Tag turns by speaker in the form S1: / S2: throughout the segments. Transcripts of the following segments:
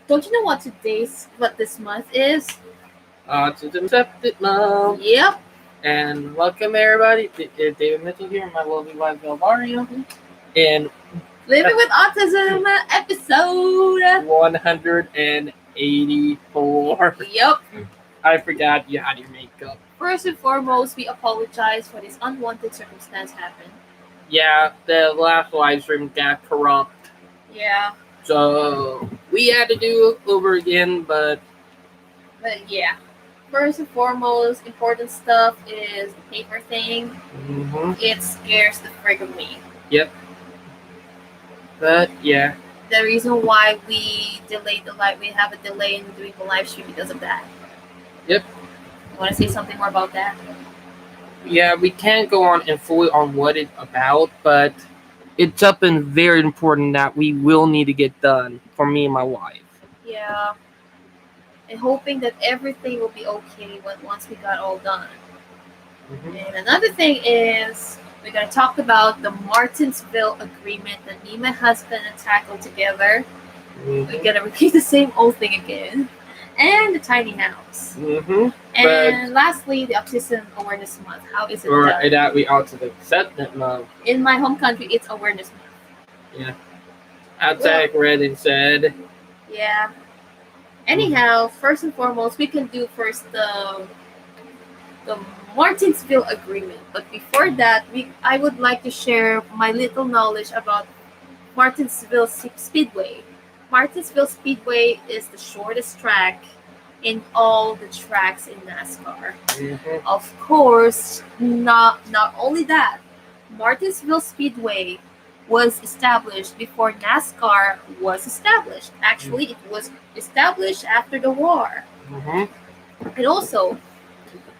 S1: Don't you know what this month is?
S2: Autism Accepted Mom.
S1: Yep.
S2: And welcome everybody. David Mitchell here, my lovely wife Elvaria. And
S1: Living with Autism episode
S2: 184.
S1: Yep.
S2: I forgot you had your makeup.
S1: First and foremost, we apologize for this unwanted circumstance happened.
S2: Yeah, the last live stream got corrupt.
S1: Yeah.
S2: So we had to do it over again, but
S1: yeah. First and foremost, important stuff is the paper thing. It scares the frig of me.
S2: Yep. But yeah.
S1: The reason why we delayed we have a delay in doing the live stream because of that.
S2: Yep.
S1: You want to say something more about that?
S2: Yeah, we can't go on and fully on what it's about, but it's up and very important that we will need to get done for me and my wife.
S1: Yeah. And hoping that everything will be okay once we got all done. And another thing is we're going to talk about the Martinsville Agreement that me and my husband had tackled together. We're going to repeat the same old thing again. And the tiny house. And lastly, the Autism Awareness Month. How is it done?
S2: That we ought to accept that month.
S1: In my home country, it's Awareness Month.
S2: Yeah. Outside read and said.
S1: Yeah. Anyhow, first and foremost, we can do first the Martinsville Agreement. But before that, I would like to share my little knowledge about Martinsville Speedway. Martinsville Speedway is the shortest track in all the tracks in NASCAR. Of course, not only that, Martinsville Speedway was established before NASCAR was established. Actually, it was established after the war. And also,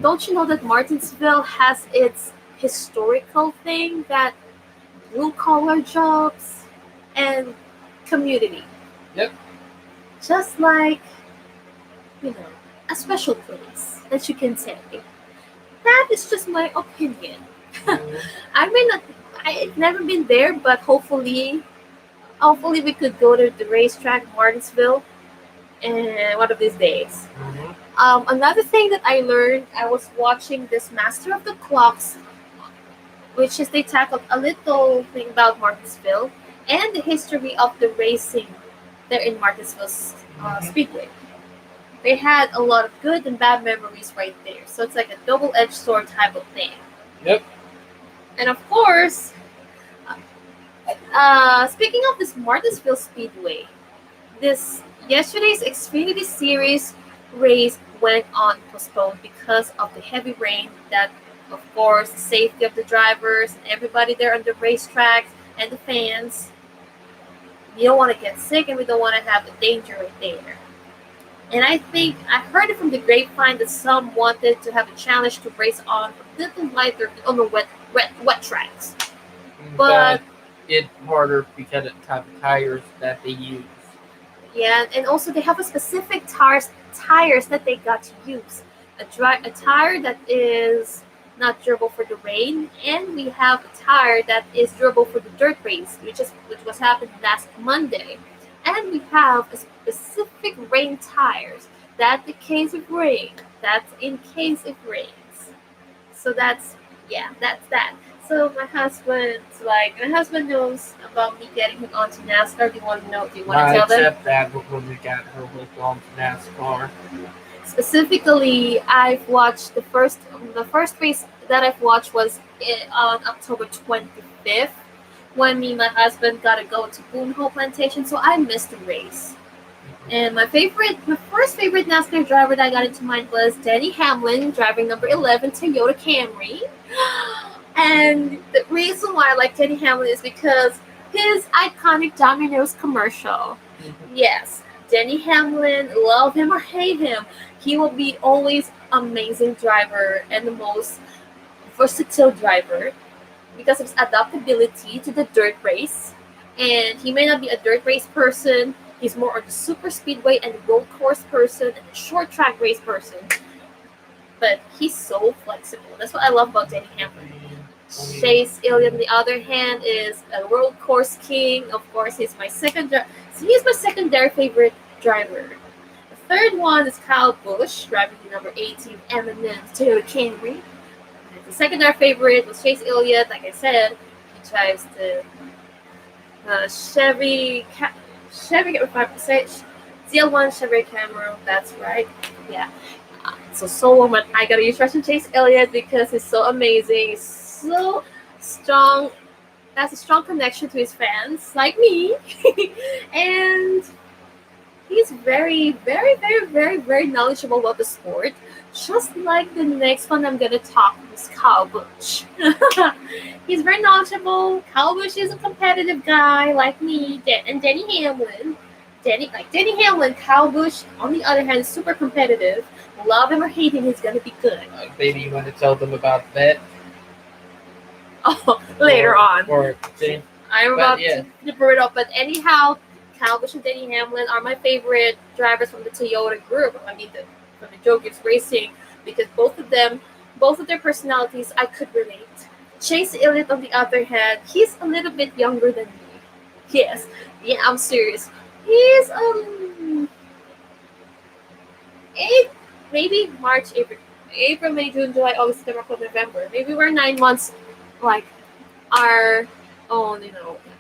S1: don't you know that Martinsville has its historical thing, that blue-collar jobs and community?
S2: Yep.
S1: Just like, a special place that you can say. That is just my opinion. I've never been there, but hopefully we could go to the racetrack, Martinsville, one of these days. Another thing that I learned, I was watching this Master of the Clocks, which is they tackled a little thing about Martinsville and the history of the racing there in Martinsville Speedway. They had a lot of good and bad memories right there. So it's like a double-edged sword type of thing.
S2: Yep.
S1: And of course, speaking of this Martinsville Speedway, yesterday's Xfinity Series race went on postponed because of the heavy rain. That, of course, the safety of the drivers and everybody there on the racetrack and the fans. We don't want to get sick and we don't want to have a danger right there. And I think I heard it from the grapevine that some wanted to have a challenge to race on a little lighter on the wet tracks. But
S2: it's harder because of the type of tires that they use.
S1: Yeah, and also they have a specific tires that they got to use. A tire that is not durable for the rain, and we have a tire that is durable for the dirt race, which was happened last Monday. And we have a specific rain tires. That's in case of rain. That's in case it rains. So that's that. So my husband knows about me getting him onto NASCAR. Do you want to know? Do you want to tell them?
S2: Except that when we got her hooked onto NASCAR.
S1: Specifically, I've watched the first race that I've watched was on October 25th, when me and my husband got to go to Boone Hole Plantation, so I missed the race. And my first favorite NASCAR driver that I got into mind was Denny Hamlin, driving number 11 Toyota Camry. And the reason why I like Denny Hamlin is because his iconic Domino's commercial. Yes, Denny Hamlin, love him or hate him, he will be always amazing driver and the most versatile driver because of his adaptability to the dirt race. And he may not be a dirt race person, he's more of the super speedway and road course person and the short track race person. But he's so flexible. That's what I love about Denny Hamlin. Chase Elliott, on the other hand, is a road course king. Of course, he's my secondary favorite driver. The third one is Kyle Busch, driving the number 18 M&M Toyota Camry. And the secondary favorite was Chase Elliott. Like I said, he drives the Chevy 5% ZL1 Chevy Camaro. That's right. Yeah. So much. I gotta use Russian Chase Elliott because he's so amazing. He's so strong. Has a strong connection to his fans, like me, and he's very, very, very, very, very knowledgeable about the sport. Just like the next one I'm gonna talk is Kyle Busch. He's very knowledgeable. Kyle Busch is a competitive guy like me, and Denny Hamlin. Denny Hamlin, Kyle Busch, on the other hand, is super competitive. Love him or hate him, he's gonna be good.
S2: Baby, you want to tell them about that?
S1: Oh, later on.
S2: See?
S1: I'm about to bring it up, but anyhow, Kyle Busch and Denny Hamlin are my favorite drivers from the Toyota group. I mean, from the Joe Gibbs Racing, because both of their personalities, I could relate. Chase Elliott, on the other hand, he's a little bit younger than me. Yes, yeah, I'm serious. He's maybe March, April, May, June, July, August, September, October, November. Maybe we're 9 months, like our own.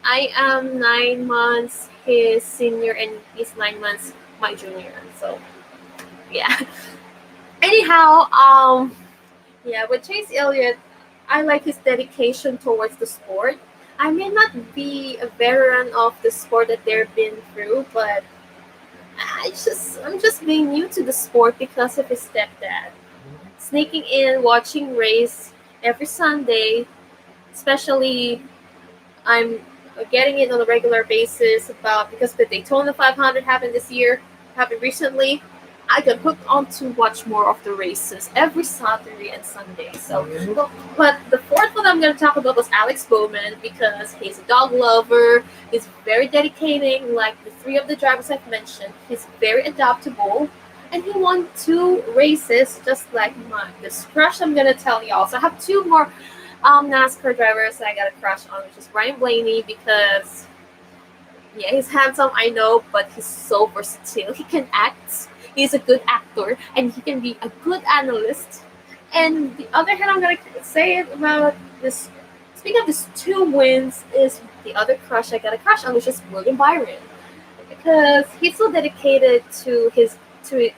S1: I am 9 months his senior, and he's 9 months my junior. So, yeah. Anyhow, with Chase Elliott, I like his dedication towards the sport. I may not be a veteran of the sport that they've been through, but I'm just being new to the sport because of his stepdad. Sneaking in, watching race every Sunday, especially I'm getting it on a regular basis because the Daytona 500 happened recently. I got hooked on to watch more of the races every Saturday and Sunday. So, but the fourth one I'm going to talk about was Alex Bowman because he's a dog lover. He's very dedicating, like the three of the drivers I've mentioned. He's very adaptable, and he won 2 races just like mine. This crush I'm going to tell y'all. So I have 2 more NASCAR drivers that I got a crush on, which is Ryan Blaney because, yeah, he's handsome, I know, but he's so versatile. He can act. He's a good actor, and he can be a good analyst. And the other hand, I'm going to say it about this. Speaking of these 2 wins, is the other crush I got a crush on, which is William Byron, because he's so dedicated to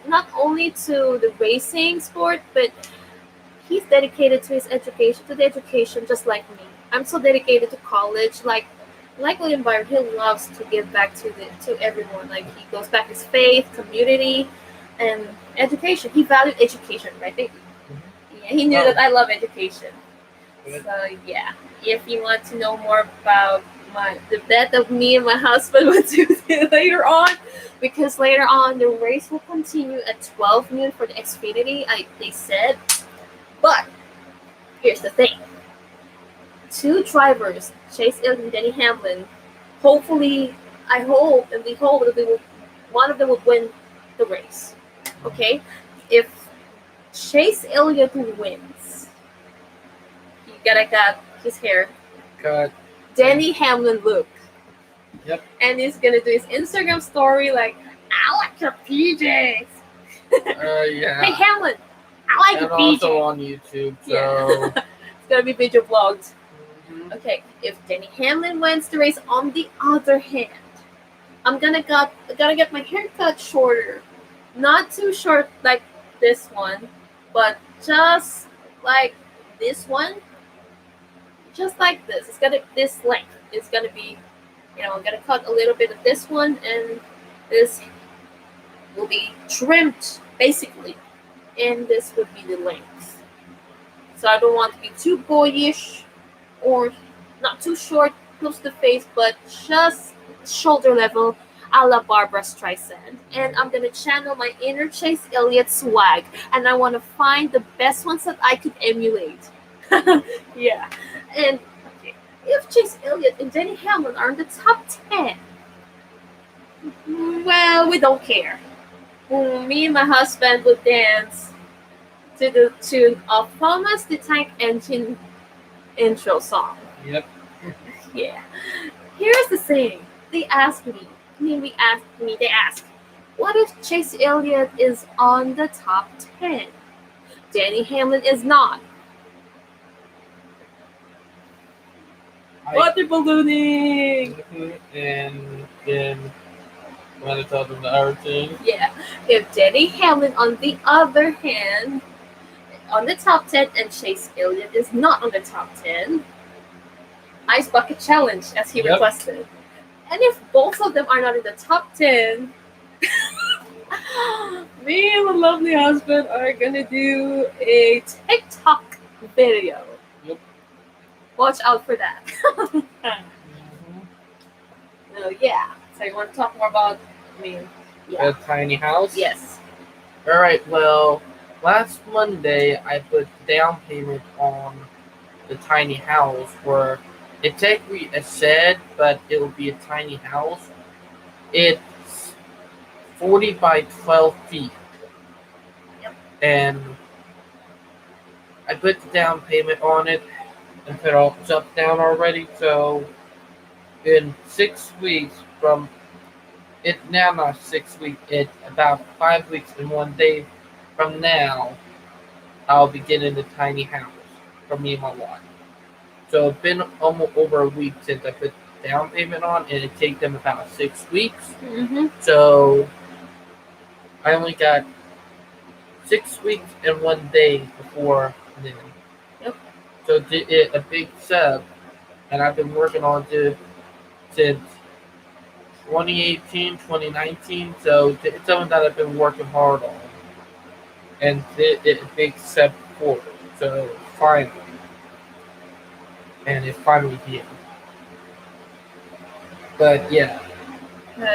S1: not only to the racing sport, but he's dedicated to the education, just like me. I'm so dedicated to college, like William Byron. He loves to give back to everyone. Like he goes back to his faith, community, and education. He valued education, right? Yeah, he knew that I love education. Good. So yeah, if you want to know more about the death of me and my husband, we'll do it later on, because later on the race will continue at 12 noon for the Xfinity. They said, but here's the thing: 2 drivers, Chase Elliott and Denny Hamlin. Hopefully, I hope and we hope that one of them will win the race. Okay, if Chase Elliott wins, he gotta cut his hair.
S2: Cut.
S1: Denny Hamlin look.
S2: Yep.
S1: And he's gonna do his Instagram story like, I like your PJs.
S2: Yeah.
S1: Hey Hamlin, I like your PJs.
S2: And also on YouTube, so
S1: yeah. It's gonna be video vlogged. Mm-hmm. Okay, if Denny Hamlin wins the race, on the other hand, I gotta get my haircut shorter. Not too short like this one, but just like this one. Just like this. It's gonna this length. It's gonna be, I'm gonna cut a little bit of this one, and this will be trimmed basically, and this would be the length. So I don't want to be too boyish or not too short, close to the face, but just shoulder level, a la Barbara Streisand. And I'm gonna channel my inner Chase Elliott swag, and I want to find the best ones that I could emulate. Yeah. And okay, if Chase Elliott and Denny Hamlin are in the top 10, well, we don't care. Me and my husband would dance to the tune of Thomas the Tank Engine intro song.
S2: Yep.
S1: Yeah. Here's the thing. They ask, What if Chase Elliott is on the top 10? Danny Hamlin is not.
S2: I,
S1: Water ballooning!
S2: and then want to tell them the other thing.
S1: Yeah. If Danny Hamlin, on the other hand, on the top 10 and Chase Elliott is not on the top 10, Ice Bucket Challenge, as he
S2: Yep.
S1: requested. And if both of them are not in the top 10, me and my lovely husband are gonna do a TikTok video.
S2: Yep.
S1: Watch out for that.
S2: Mm-hmm.
S1: So yeah. So you want to talk more about? I mean, yeah.
S2: A tiny house.
S1: Yes.
S2: All right. Well, last Monday I put down payment on the tiny house where it's technically a shed, but it will be a tiny house. It's 40 by 12 feet.
S1: Yep.
S2: And I put the down payment on it and put all the stuff down already. So in 6 weeks from it now not 6 weeks, it's about 5 weeks and 1 day from now I'll be getting the tiny house for me and my wife. So it's been almost over a week since I put down payment on, and it take them about 6 weeks.
S1: Mm-hmm.
S2: So I only got 6 weeks and 1 day before then.
S1: Yep.
S2: So it a big step, and I've been working on it since 2018, 2019. So it's something that I've been working hard on, and it a big step forward. So finally, and it's finally here. But yeah,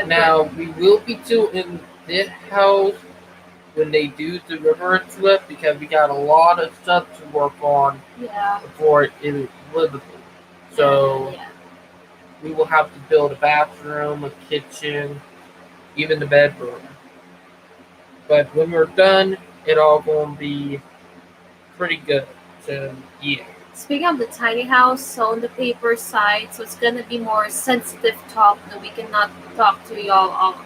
S2: now we will be doing this house when they do the river slip because we got a lot of stuff to work on
S1: Yeah.
S2: before it is livable. So
S1: yeah.
S2: we will have to build a bathroom, a kitchen, even the bedroom. But when we're done, it all gonna be pretty good. So yeah.
S1: Speaking of the tiny house, so on the paper side, so it's gonna be more sensitive talk that we cannot talk to y'all,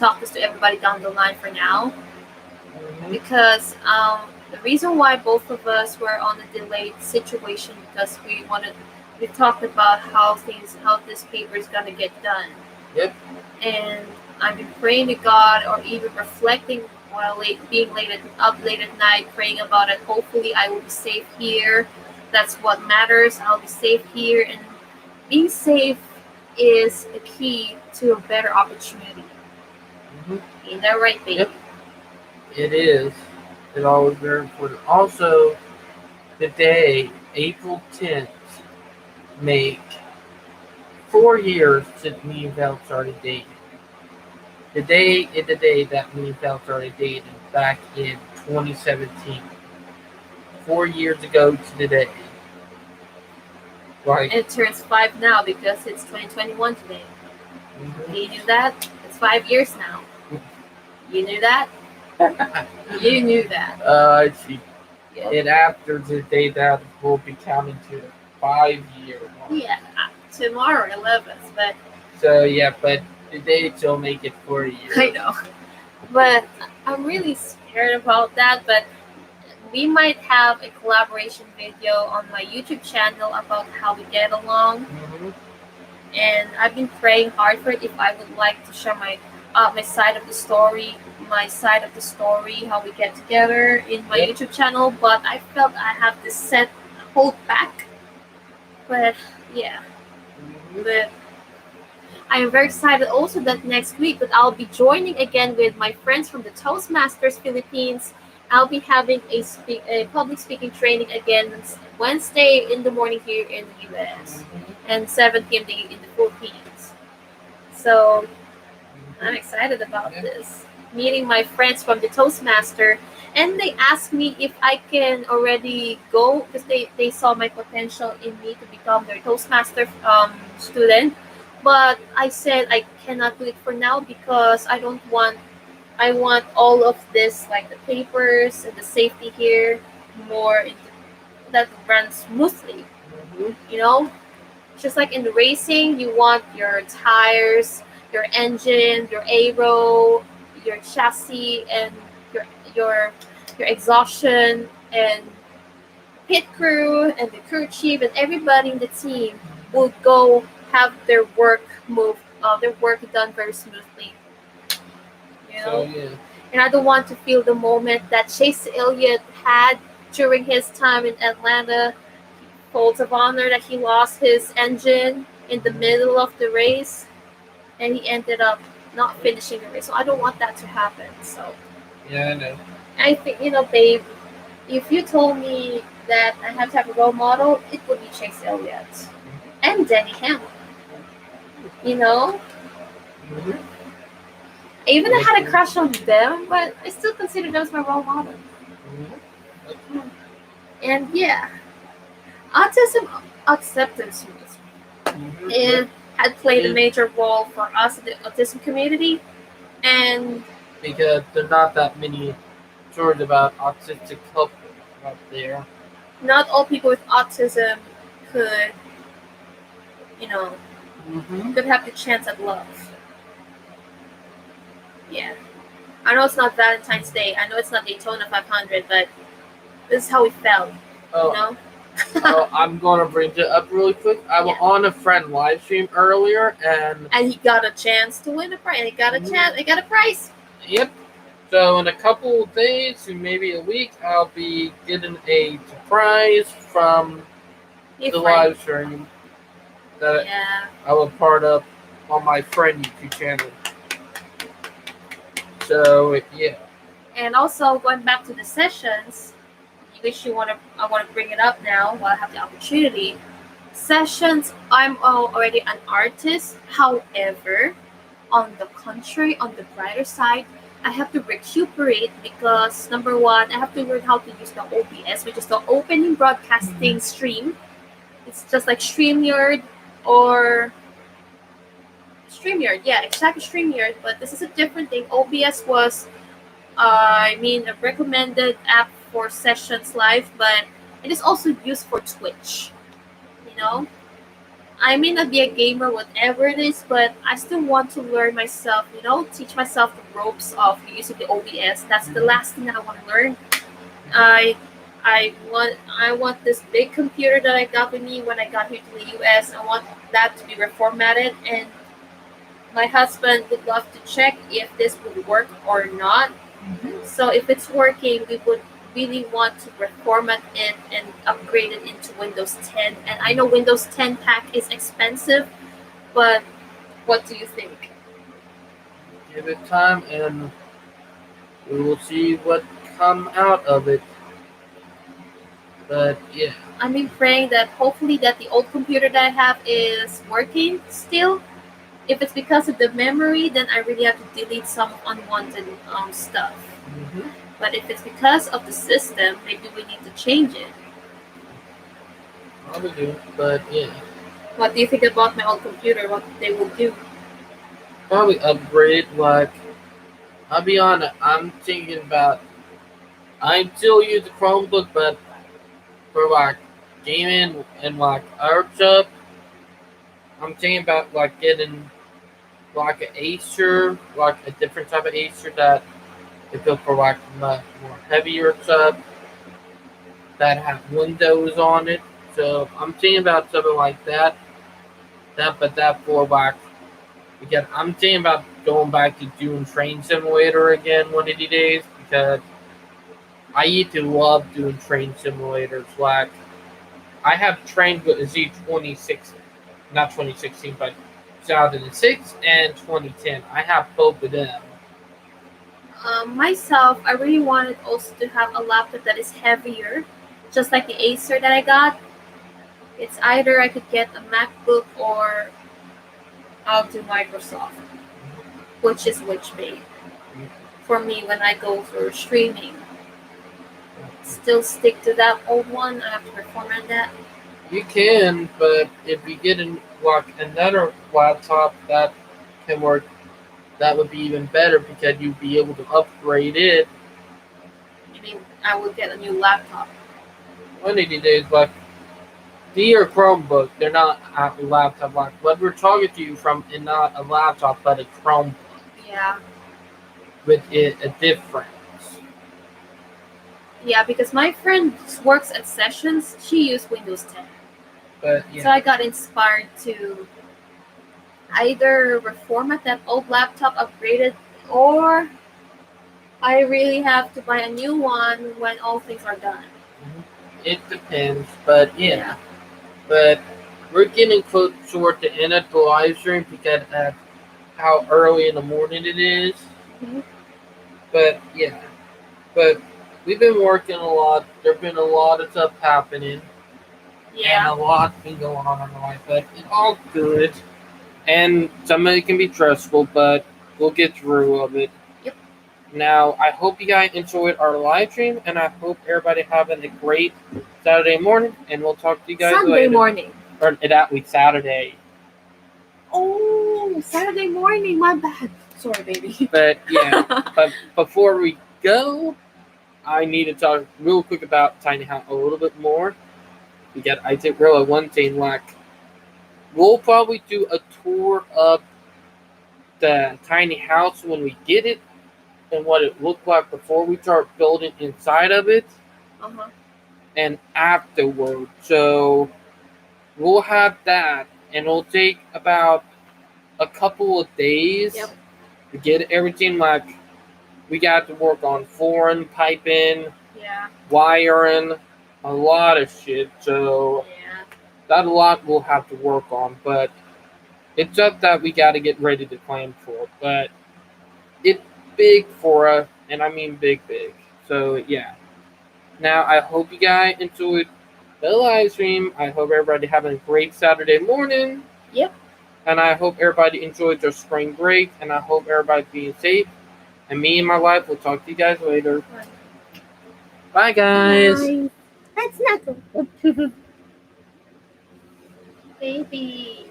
S1: talk this to everybody down the line for now, because the reason why both of us were on a delayed situation because we talked about how this paper is gonna get done.
S2: Yep.
S1: And I've been praying to God, or even reflecting while up late at night, praying about it. Hopefully, I will be safe here. That's what matters. I'll be safe here, and being safe is the key to a better opportunity. Ain't that right, baby?
S2: Yep. It is. It's always very important. Also, today, April 10th, make 4 years since me and Val started dating. The day is the day that me and Val started dating back in 2017. 4 years ago to the day. Like,
S1: It turns 5 now because it's 2021 today.
S2: mhm.
S1: You knew that? It's 5 years now. You knew that? You knew that.
S2: I see.
S1: Yep.
S2: And after the day that will be counting to the 5 year mark.
S1: Yeah, tomorrow 11th, but
S2: So yeah, but today still make it 4 years.
S1: I know. But I'm really scared about that, but we might have a collaboration video on my YouTube channel about how we get along.
S2: Mhm.
S1: And I've been praying hard for it if I would like to share my side of the story, how we get together in my
S2: Yep.
S1: YouTube channel, but I felt I have to hold back. But yeah,
S2: Mhm.
S1: but I am very excited also that next week that I'll be joining again with my friends from the Toastmasters Philippines. I'll be having a public speaking training again Wednesday in the morning here in the US and 7 p.m. in the Philippines. So I'm excited about this. Meeting my friends from the Toastmaster, and they asked me if I can already go because they saw my potential in me to become their Toastmaster student. But I said I cannot do it for now because I want all of this, like the papers and the safety here, more that runs smoothly.
S2: Mhm.
S1: You know, just like in the racing, you want your tires, your engine, your aero, your chassis and your your your exhaustion and pit crew and the crew chief and everybody in the team will go have their work done very smoothly. You
S2: So
S1: know,
S2: yeah.
S1: and I don't want to feel the moment that Chase Elliott had during his time in Atlanta. Folds of honor that he lost his engine in the middle of the race and he ended up not finishing the race. So I don't want that to happen. So
S2: Yeah, I know.
S1: I think, babe, if you told me that I have to have a role model, it would be Chase Elliott and Denny Hamlin. You know,
S2: Mm-hmm.
S1: even I
S2: That's
S1: had a
S2: true.
S1: crush on them, but I still consider them as my role model.
S2: Mm-hmm. That's true.
S1: And yeah, autism acceptance
S2: Mm-hmm. Yep.
S1: it had played a
S2: It,
S1: major role for us in the autism community, and
S2: because there's not that many stories about autistic couples out there.
S1: not all people with autism could, you know,
S2: Mm-hmm.
S1: could have the chance at love. Yeah. I know it's not Valentine's Day. I know it's not Daytona 500, but this is how we felt, you
S2: Oh,
S1: know?
S2: I'm gonna bring it up really quick. I was
S1: Yeah.
S2: on a friend live stream earlier, and
S1: And he got a chance to win a prize. And he got a chance. He got a prize.
S2: yep. So in a couple of days, maybe a week, I'll be getting a surprise from
S1: He
S2: the
S1: friend.
S2: live stream that
S1: Yeah.
S2: I was part of on my friend YouTube channel. So yeah.
S1: And also going back to the sessions, which I want to bring it up now while I have the opportunity. Sessions, I'm already an artist. However, on the contrary, on the brighter side, I have to recuperate because number one, I have to learn how to use the OBS, which is the opening broadcasting stream. It's just like StreamYard or StreamYard, yeah, exactly StreamYard. But this is a different thing. OBS was, a recommended app for sessions live, but it is also used for Twitch. You know, I may not be a gamer, whatever it is, but I still want to learn myself, teach myself the ropes of using the OBS. That's the last thing that I want to learn. I I want this big computer that I got with me when I got here to the US. I want that to be reformatted, and my husband would love to check if this would work or not. So if it's working, we would really want to reformat it and upgrade it into Windows 10. And I know Windows 10 pack is expensive, but what do you think?
S2: Give it time, and we will see what come out of it. But yeah.
S1: I've been praying that hopefully that the old computer that I have is working still. If it's because of the memory, then I really have to delete some unwanted stuff.
S2: Mm-hmm.
S1: But if it's because of the system, maybe we need to change it.
S2: Probably do. But yeah.
S1: What do you think about my old computer? What they will do?
S2: Probably upgrade. Like, I'll be honest, I'm thinking about. I still use the Chromebook, but for like gaming and like art stuff, I'm thinking about like getting like an Acer, like a different type of Acer that is built for like much more heavier stuff that have windows on it. So I'm thinking about something like that. That for like because I'm thinking about going back to doing Train Simulator again one of these days because I used to love doing train simulators. Like I have trained with Z26, not 2016, but 2006 and 2010. I have both of them.
S1: Myself, I really wanted also to have a laptop that is heavier, just like the Acer that I got. It's either I could get a MacBook or I'll do Microsoft, which is which way for me when I go for streaming. Still stick to that old one. I have to reformat that.
S2: You can, but if you get like another laptop that can work, that would be even better because you'd be able to upgrade it
S1: I mean, I will get a new laptop.
S2: one of these days. Like the or Chromebook, they're not a laptop. Like what we're talking to you from is not a laptop, but a Chromebook.
S1: Yeah.
S2: with it a difference.
S1: Yeah, because my friend works at Sessions. She used Windows 10.
S2: But
S1: So I
S2: yeah,
S1: got inspired to either reformat that old laptop, upgrade it, or I really have to buy a new one when all things are done.
S2: it depends. But yeah,
S1: Yeah.
S2: but we're getting close toward the end of the live stream because of how early in the morning it is.
S1: Mhm.
S2: But yeah, but we've been working a lot. There's been a lot of stuff happening, and
S1: Yeah.
S2: a lot been going on in my life. But it's all good. And some of it can be stressful, but we'll get through of it.
S1: Yep.
S2: Now, I hope you guys enjoyed our live stream, and I hope everybody having a great Saturday morning. And we'll talk to you guys
S1: Sunday
S2: later,
S1: morning.
S2: or that week Saturday.
S1: Oh, Saturday morning. My bad. Sorry, baby.
S2: But yeah, but before we go, I need to talk real quick about Tiny House a little bit more. I did realize one thing, like we'll probably do a tour of the tiny house when we get it and what it looked like before we start building inside of it
S1: Uh-huh.
S2: and afterward. So we'll have that, and it'll take about a couple of days
S1: Yep.
S2: to get everything. Like we got to work on flooring, piping,
S1: Yeah.
S2: wiring, a lot of shit. So
S1: Yeah.
S2: that a lot we'll have to work on, but it's stuff that we got to get ready to plan for. But it's big for us, and I mean big, big. So yeah. Now I hope you guys enjoyed the live stream. I hope everybody having a great Saturday morning.
S1: Yep.
S2: And I hope everybody enjoyed their spring break. And I hope everybody being safe. And me and my wife will talk to you guys later. Bye, guys.
S1: Bye. That's not good. Baby.